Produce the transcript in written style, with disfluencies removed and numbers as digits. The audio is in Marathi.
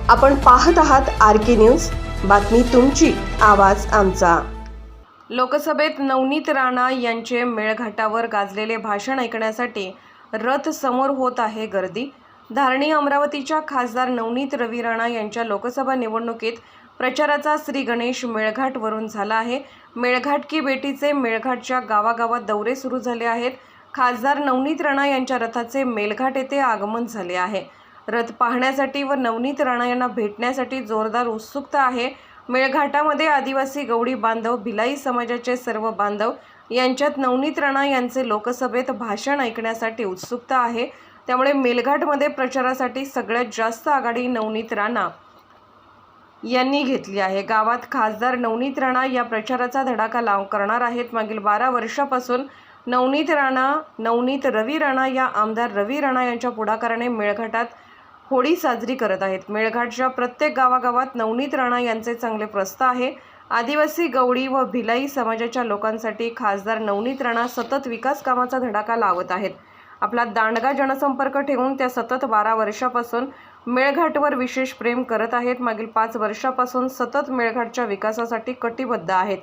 आपण पाहत आहात आर.के. न्यूज. बातमी तुमची, आवाज आमचा. लोकसभेत नवनीत राणा यांचे मेळघाटावर गाजलेले भाषण ऐकण्यासाठी रथ समोर होत आहे गर्दी. धारणी अमरावतीच्या खासदार नवनीत रवी राणा यांच्या लोकसभा निवडणुकीत प्रचाराचा श्री गणेश मेळघाटवरून झाला आहे. मेळघाट की बेटीचे मेळघाटच्या गावागावात दौरे सुरू झाले आहेत. खासदार नवनीत राणा यांच्या रथाचे मेळघाट येथे आगमन झाले आहे. रथ पाहण्यासाठी व नवनीत राणा यांना भेटण्यासाठी जोरदार उत्सुकता आहे. मेळघाटामध्ये आदिवासी गवळी बांधव, भिलाई समाजाचे सर्व बांधव यांच्यात नवनीत राणा यांचे लोकसभेत भाषण ऐकण्यासाठी उत्सुकता आहे. त्यामुळे मेळघाटमध्ये प्रचारासाठी सगळ्यात जास्त आघाडी नवनीत राणा यांनी घेतली आहे. गावात खासदार नवनीत राणा या प्रचाराचा धडाका करणार आहेत. मागील 12 वर्षापासून नवनीत रवी राणा या आमदार रवी राणा यांच्या पुढाकाराने मेळघाटात होळी साजरी करत आहेत. मेळघाटच्या प्रत्येक गावागावात नवनीत राणा यांचे चांगले प्रस्थ आहे. आदिवासी गवळी व भिलाई समाजाच्या लोकांसाठी खासदार नवनीत राणा सतत विकास कामाचा धडाका लावत आहेत. आपला दांडगा जनसंपर्क ठेवून त्या सतत 12 वर्षापासून मेळघाटवर विशेष प्रेम करत आहेत. मागील 5 वर्षापासून सतत मेळघाटच्या विकासासाठी कटिबद्ध आहेत.